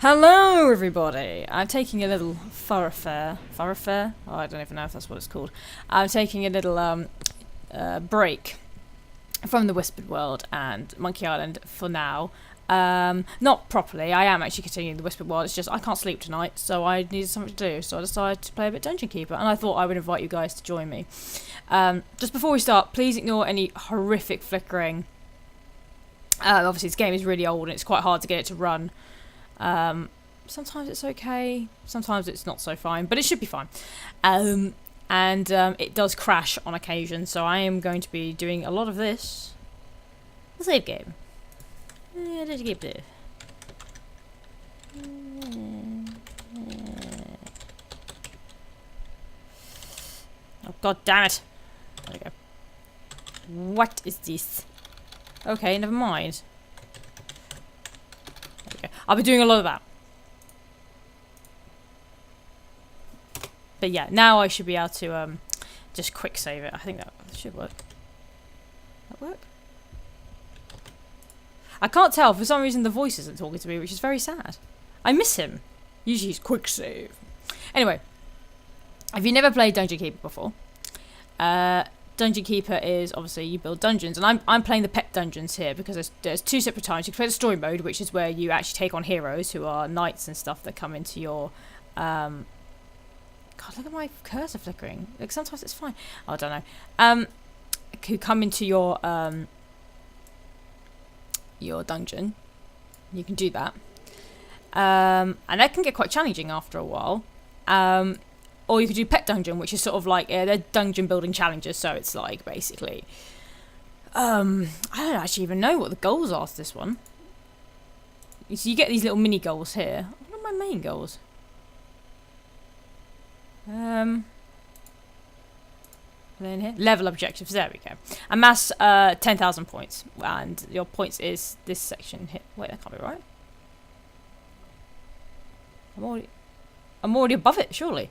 Hello, everybody. I'm taking a little thoroughfare. Thoroughfare? Oh, I don't even know if that's what it's called. I'm taking a little break from the Whispered World and Monkey Island for now. Not properly. I am actually continuing the Whispered World. It's just I can't sleep tonight, so I needed something to do. So I decided to play a bit Dungeon Keeper, and I thought I would invite you guys to join me. Just before we start, please ignore any horrific flickering. Obviously, this game is really old, and it's quite hard to get it to run. Sometimes it's okay, sometimes it's not so fine, but it should be fine. And it does crash on occasion, so I am going to be doing a lot of this. The save game. Did you keep it? Oh, god damn it. There we go. What is this? Okay, never mind. There we go. I'll be doing a lot of that. But yeah, now I should be able to just quick save it. I think that should work. That work? I can't tell. For some reason, the voice isn't talking to me, which is very sad. I miss him. Usually he's quick save. Anyway, if you've never played Dungeon Keeper before, Dungeon Keeper is obviously you build dungeons, and I'm playing the pet dungeons here because there's two separate times. You can play the story mode, which is where you actually take on heroes who are knights and stuff that come into your God, look at my cursor flickering. Like sometimes it's fine. Oh, I don't know. Who come into your dungeon. You can do that. And that can get quite challenging after a while. Or you could do Pet Dungeon, which is sort of like they're dungeon building challenges. So it's like basically, I don't actually even know what the goals are to this one. So you get these little mini goals here. What are my main goals? In here, level objectives. There we go. Amass 10,000 points, and your points is this section here. Wait, that can't be right. I'm already above it, surely.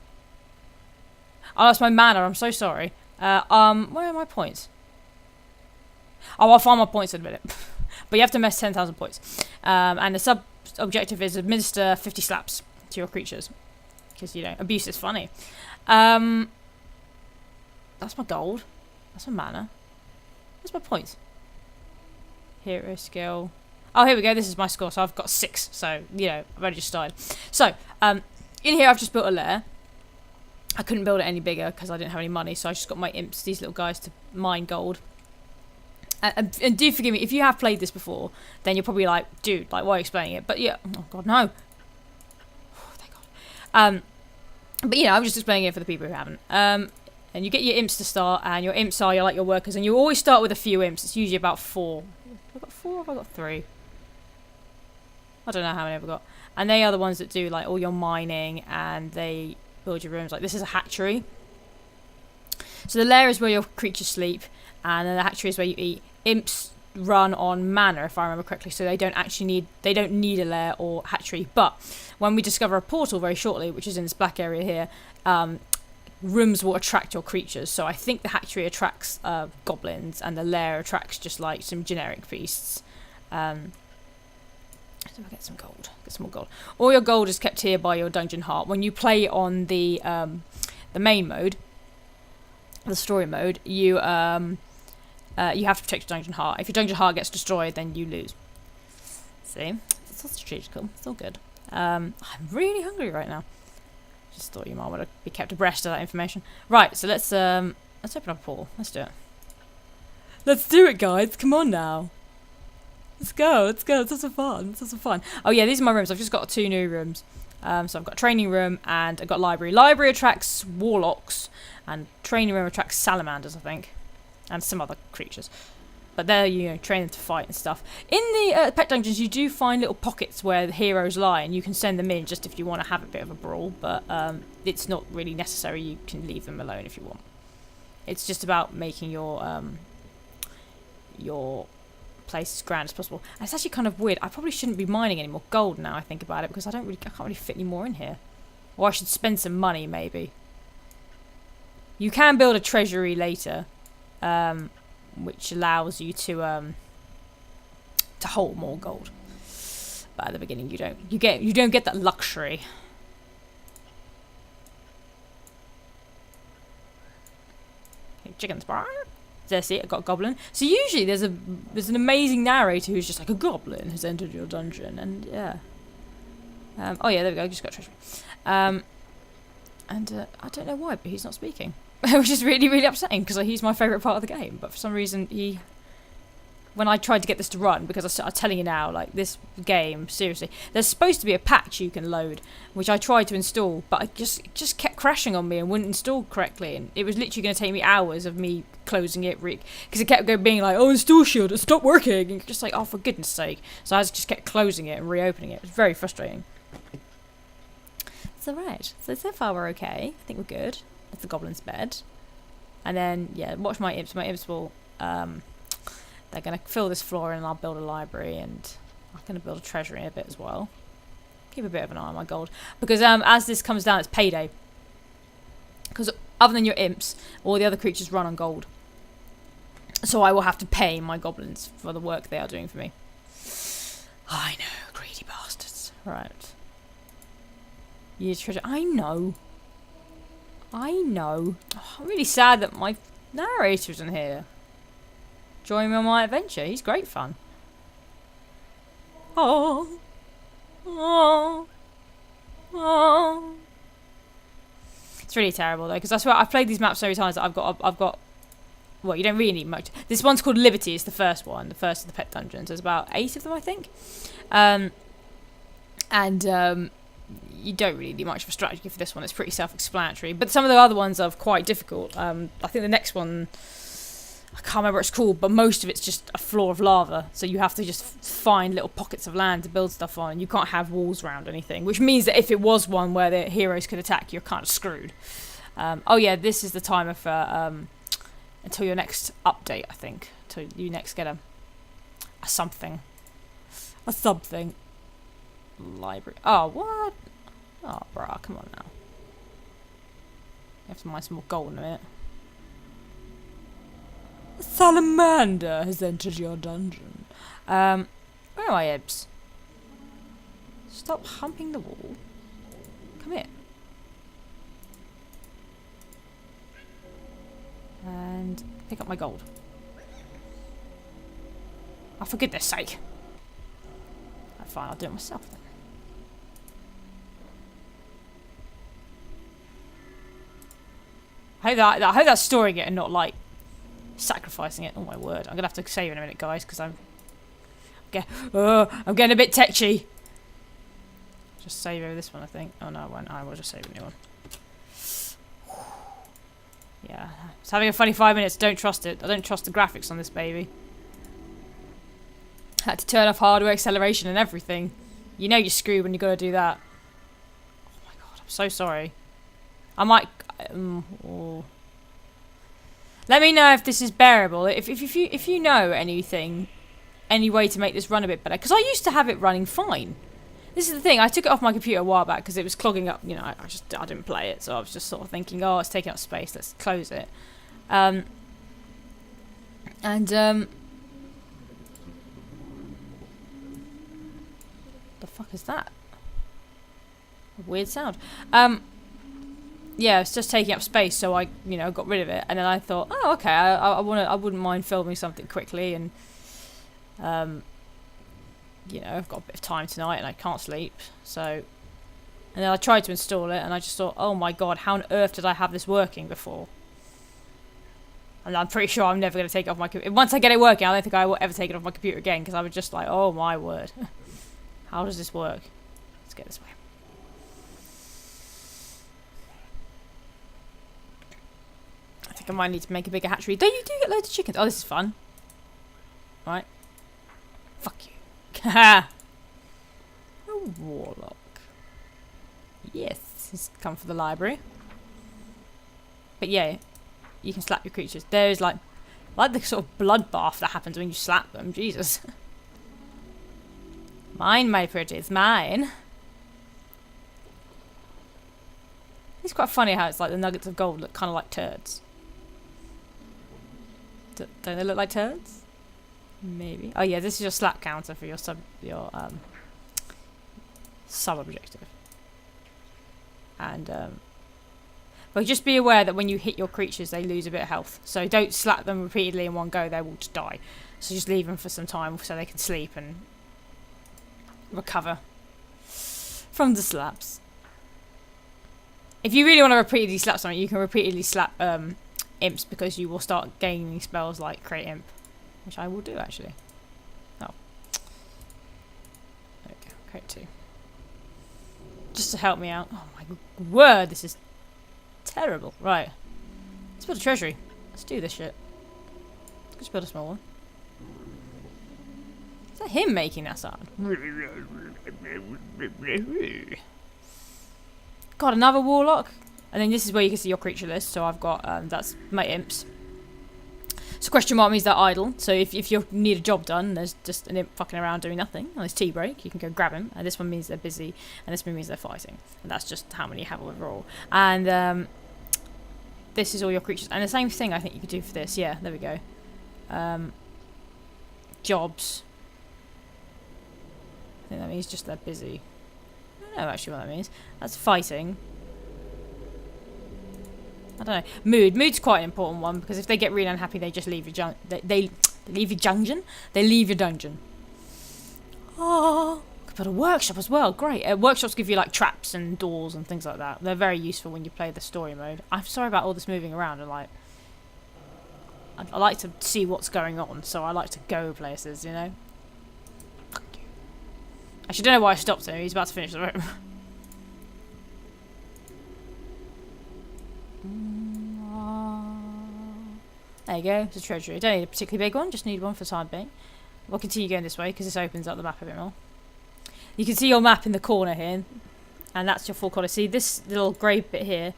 Oh, that's my mana. I'm so sorry. Where are my points? Oh, I'll find my points in a minute. But you have to amass 10,000 points. And the sub objective is administer 50 slaps to your creatures, because you know abuse is funny. That's my gold. That's my mana. Where's my points? Hero skill. Oh, here we go. This is my score. So I've got 6. So, you know, I've only just started. So, in here I've just built a lair. I couldn't build it any bigger because I didn't have any money. So I just got my imps, these little guys, to mine gold. And do forgive me, if you have played this before, then you're probably like, dude, like, why are you explaining it? But yeah, oh god, no. Oh, thank god. But you know, I'm just explaining it for the people who haven't. And you get your imps to start, and your imps are like your workers, and you always start with a few imps. It's usually about 4. Have I got 4 or have I got 3? I don't know how many I've got. And they are the ones that do like all your mining, and they build your rooms. Like this is a hatchery. So the lair is where your creatures sleep, and then the hatchery is where you eat. Imps run on mana, if I remember correctly, so they don't need a lair or hatchery. But when we discover a portal very shortly, which is in this black area here, rooms will attract your creatures. So I think the hatchery attracts goblins, and the lair attracts just like some generic beasts. So I get some gold. Get some more gold. All your gold is kept here by your dungeon heart. When you play on the main mode, the story mode, you have to protect your dungeon heart. If your dungeon heart gets destroyed, then you lose. See, it's all strategical. It's all good. I'm really hungry right now. Just thought you might want to be kept abreast of that information. Right, so let's open up a pool. Let's do it. Let's do it, guys. Come on now. Let's go. Let's go. It's lots of fun. It's lots of fun. Oh yeah, these are my rooms. I've just got 2 new rooms. So I've got a training room and I've got library. Library attracts warlocks, and training room attracts salamanders, I think, and some other creatures. But they're, you know, training to fight and stuff. In the pet dungeons, you do find little pockets where the heroes lie, and you can send them in just if you want to have a bit of a brawl. But it's not really necessary. You can leave them alone if you want. It's just about making your place as grand as possible. And it's actually kind of weird. I probably shouldn't be mining any more gold now. I think about it because I can't really fit any more in here. Or I should spend some money maybe. You can build a treasury later. Which allows you to to hold more gold. But at the beginning, you don't. You don't get that luxury. Okay, chickens, bar. There, see, I got a goblin. So usually there's an amazing narrator who's just like, a goblin has entered your dungeon, and yeah. Oh yeah, there we go. Just got treasure. And I don't know why, but he's not speaking, which is really, really upsetting because he's my favourite part of the game. But for some reason, when I tried to get this to run, because I'm telling you now, like, this game, seriously, there's supposed to be a patch you can load, which I tried to install, but it just kept crashing on me and wouldn't install correctly, and it was literally going to take me hours of me closing it, because it kept being like, oh, install shield, it's not working, and you're just like, oh, for goodness sake. So I just kept closing it and reopening it. It was very frustrating. It's alright. So far we're okay. I think we're good. That's the goblin's bed. And then, yeah, watch my imps. My imps will, they're going to fill this floor in, and I'll build a library, and I'm going to build a treasury a bit as well. Keep a bit of an eye on my gold. Because as this comes down, it's payday. Because other than your imps, all the other creatures run on gold. So I will have to pay my goblins for the work they are doing for me. I know, greedy bastards. Right. Use treasure. I know. Oh, I'm really sad that my narrator isn't here. Join me on my adventure. He's great fun. Oh. It's really terrible though, because I swear I've played these maps so many times that I've got. Well, you don't really need much. This one's called Liberty. It's the first one, the first of the pet dungeons. There's about 8 of them, I think. You don't really need much of a strategy for this one. It's pretty self-explanatory. But some of the other ones are quite difficult. I think the next one, I can't remember what it's called, but most of it's just a floor of lava. So you have to just find little pockets of land to build stuff on. And you can't have walls around anything, which means that if it was one where the heroes could attack, you're kind of screwed. Oh yeah, this is the timer for until your next update, I think. Until you next get a something. A something. Library. Oh, what? Oh, brah, come on now. You have to mine some more gold in a minute. A salamander has entered your dungeon. Where are my ibs? Stop humping the wall. Come here. And pick up my gold. Oh, for goodness sake. Oh, fine, I'll do it myself then. I hope that's storing it and not, like, sacrificing it. Oh, my word. I'm going to have to save in a minute, guys, because I'm getting a bit tetchy. Just save over this one, I think. Oh, no, I won't. I will just save a new one. Yeah. It's having a funny 5 minutes. Don't trust it. I don't trust the graphics on this baby. Had to turn off hardware acceleration and everything. You know you're screwed when you got to do that. Oh, my God. I'm so sorry. I might... Let me know if this is bearable. If you know anything, any way to make this run a bit better, because I used to have it running fine. This is the thing. I took it off my computer a while back because it was clogging up. You know, I didn't play it, so I was just sort of thinking, oh, it's taking up space. Let's close it. The fuck is that? A weird sound. Yeah, it's just taking up space, so I, got rid of it, and then I thought, oh, okay, I wouldn't mind filming something quickly, and, I've got a bit of time tonight, and I can't sleep, so, and then I tried to install it, and I just thought, oh my God, how on earth did I have this working before? And I'm pretty sure I'm never going to take it off my computer. Once I get it working, I don't think I will ever take it off my computer again, because I was just like, oh my word, how does this work? Let's get this way. I think I might need to make a bigger hatchery. Don't you do get loads of chickens? Oh, this is fun. Right. Fuck you. A warlock. Yes, he's come for the library. But yeah, you can slap your creatures. There's like the sort of bloodbath that happens when you slap them. Jesus. Mine, my pretties, mine. It's quite funny how it's like the nuggets of gold look kind of like turds. Don't they look like turds? Maybe. Oh yeah, this is your slap counter for your sub objective. And but just be aware that when you hit your creatures, they lose a bit of health. So don't slap them repeatedly in one go; they will just die. So just leave them for some time so they can sleep and recover from the slaps. If you really want to repeatedly slap something, you can repeatedly slap imps, because you will start gaining spells like Create Imp, which I will do actually. Oh. There we go. Create 2. Just to help me out. Oh my word, this is terrible. Right. Let's build a treasury. Let's do this shit. Let's build a small one. Is that him making that sound? Got another warlock. And then this is where you can see your creature list. So I've got, that's my imps. So question mark means they're idle. So if you need a job done, there's just an imp fucking around doing nothing. On his tea break, you can go grab him. And this one means they're busy. And this one means they're fighting. And that's just how many you have overall. And this is all your creatures. And the same thing I think you could do for this. Yeah, there we go. Jobs. I think that means just they're busy. I don't know actually what that means. That's fighting. I don't know. Mood's quite an important one, because if they get really unhappy, they just leave your they leave your dungeon. They leave your dungeon. Oh, could put a workshop as well. Great. Workshops give you like traps and doors and things like that. They're very useful when you play the story mode. I'm sorry about all this moving around. And like, I like to see what's going on, so I like to go places. You know. Fuck you. Actually, don't know why I stopped him. He's about to finish the room. There you go, it's a treasury. Don't need a particularly big one, just need one for the time being. We'll continue going this way because this opens up the map a bit more. You can see your map in the corner here, and that's your full corner. See this little grey bit here,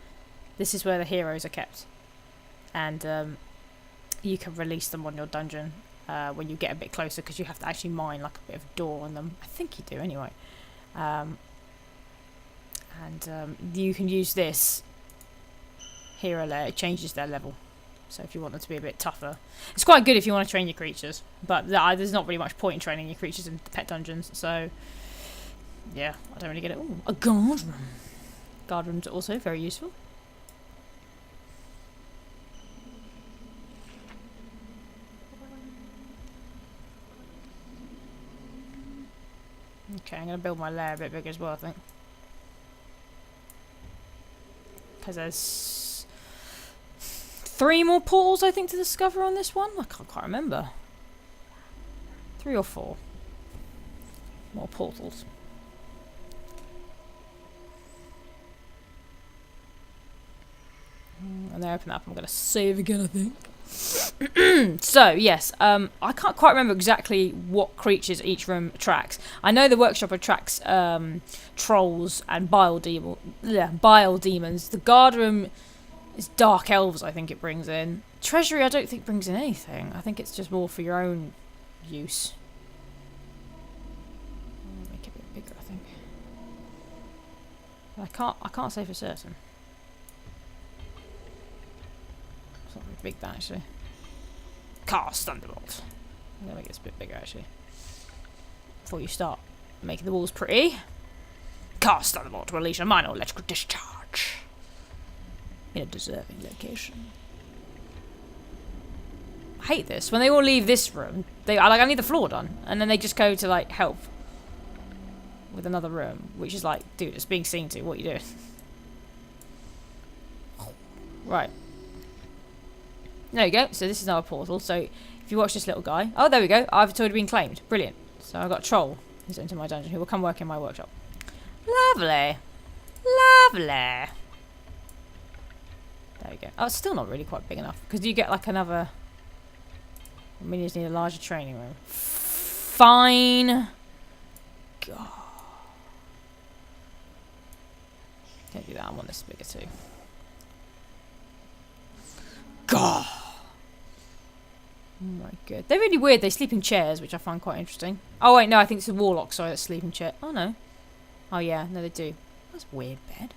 this is where the heroes are kept. And you can release them on your dungeon when you get a bit closer, because you have to actually mine like a bit of a door on them. I think you do anyway. You can use this hero layer, it changes their level. So if you want them to be a bit tougher. It's quite good if you want to train your creatures. But there's not really much point in training your creatures in pet dungeons. So, yeah, I don't really get it. Ooh, a guard room. Guard rooms are also very useful. Okay, I'm going to build my lair a bit bigger as well, I think. Because there's 3 more portals, I think, to discover on this one. I can't quite remember. 3 or 4 more portals. And they open up. I'm going to save again, I think. So, yes. I can't quite remember exactly what creatures each room attracts. I know the workshop attracts trolls and bile demons. The guard room is dark elves, I think it brings in. Treasury, I don't think brings in anything. I think it's just more for your own use. I'll make it a bit bigger, I think. I can't say for certain. It's not very big, that actually. Cast Thunderbolt. I'm gonna make this a bit bigger actually. Before you start making the walls pretty. Cast Thunderbolt to release a minor electrical discharge in a deserving location. I hate this. When they all leave this room, they are like, I need the floor done. And then they just go to like help with another room, which is like, dude, it's being seen to. What are you doing? Right. There you go. So this is our portal. So if you watch this little guy. Oh, there we go. I've already been claimed. Brilliant. So I've got a troll who's into my dungeon who will come work in my workshop. Lovely. Lovely. There we go. Oh, it's still not really quite big enough. Because you get like another... Minions need a larger training room. Fine. God. Can't do that. I want this bigger too. God. Oh my god. They're really weird. They sleep in chairs, which I find quite interesting. Oh wait, no, I think it's a warlock. Sorry, that's sleeping chair. Oh no. Oh yeah, no, they do. That's a weird bed.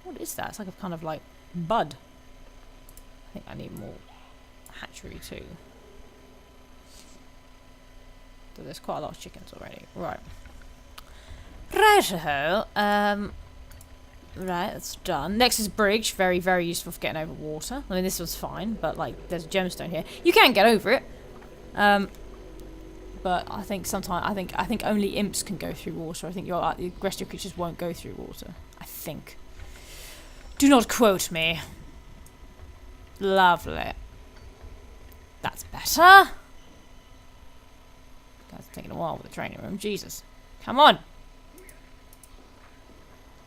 What is that? It's like a kind of like bud. I think I need more hatchery too. So there's quite a lot of chickens already. Right. Righto. Right, that's done. Next is bridge. Very, very useful for getting over water. I mean, this was fine, but like, there's a gemstone here. You can get over it. But I think sometimes I think only imps can go through water. I think the rest of your creatures won't go through water. I think. Do not quote me. Lovely. That's better. Guys, it's taking a while with the training room. Jesus. Come on.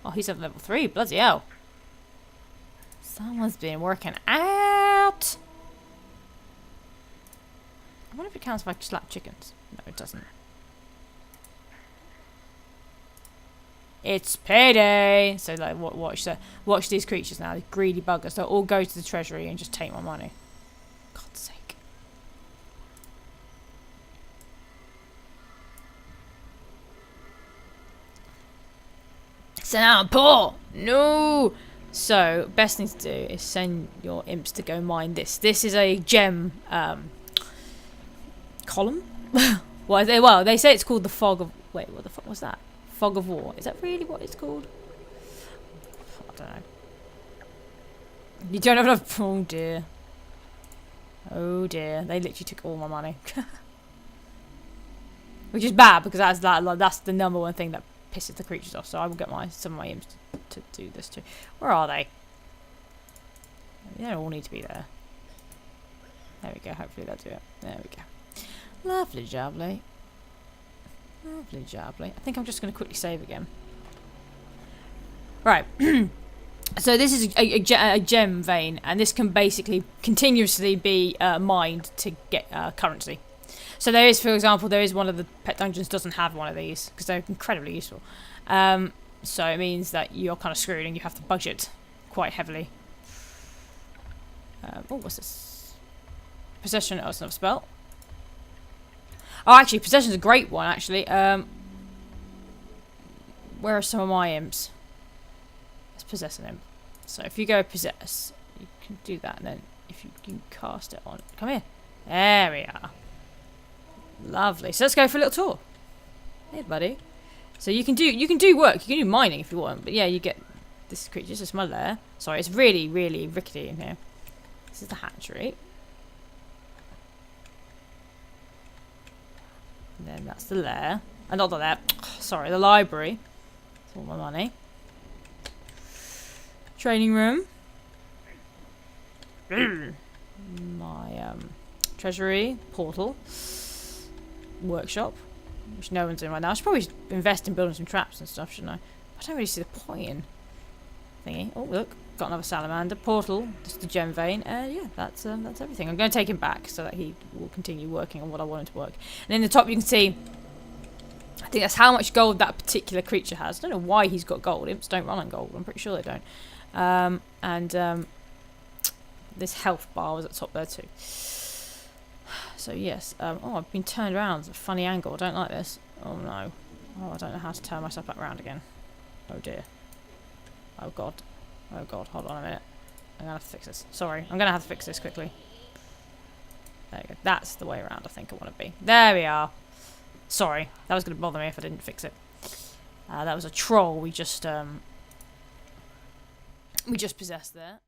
Oh, he's at level 3. Bloody hell. Someone's been working out. I wonder if it counts if I slap chickens. No, it doesn't. It's payday! So, like, watch these creatures now. These greedy buggers. They'll all go to the treasury and just take my money. God's sake. So now I'm poor! No! So, best thing to do is send your imps to go mine this. This is a gem, column? Well, they say it's called the Fog of... Wait, what the fuck was that? Fog of War. Is that really what it's called? I don't know. You don't have enough... Oh, dear. Oh, dear. They literally took all my money. Which is bad, because that's the number one thing that pisses the creatures off. So I will get some of my imps to do this too. Where are they? They don't all need to be there. There we go. Hopefully they'll do it. There we go. Lovely jubbly. Lovely jubbly. I think I'm just going to quickly save again. Right. So this is a gem vein, and this can basically continuously be mined to get currency. So there is, for example, one of the pet dungeons doesn't have one of these, because they're incredibly useful. So it means that you're kind of screwed and you have to budget quite heavily. Oh, what's this? Possession. Oh, it's another spell. Oh, actually, possession's a great one, actually. Where are some of my imps? Let's possess an imp. So if you go possess, you can do that, and then if you can cast it on... Come here. There we are. Lovely. So let's go for a little tour. Hey, buddy. So you can do work. You can do mining if you want, but yeah, you get this creature. This is my lair. Sorry, it's really, really rickety in here. This is the hatchery. And then that's the lair. Not the lair. Sorry, the library. That's all my money. Training room. My treasury. Portal. Workshop. Which no one's doing right now. I should probably invest in building some traps and stuff, shouldn't I? I don't really see the point in thingy. Oh, look. Got another salamander. Portal. Just the gem vein. Yeah, that's everything. I'm going to take him back so that he will continue working on what I want him to work. And in the top you can see, I think that's how much gold that particular creature has. I don't know why he's got gold. Imps don't run on gold. I'm pretty sure they don't. This health bar was at the top there too. So yes. Oh, I've been turned around. It's a funny angle. I don't like this. Oh no. Oh, I don't know how to turn myself back around again. Oh dear. Oh god. Oh god, hold on a minute. I'm gonna have to fix this. Sorry, I'm gonna have to fix this quickly. There you go. That's the way around I think I want to be. There we are. Sorry, that was gonna bother me if I didn't fix it. That was a troll we just possessed there.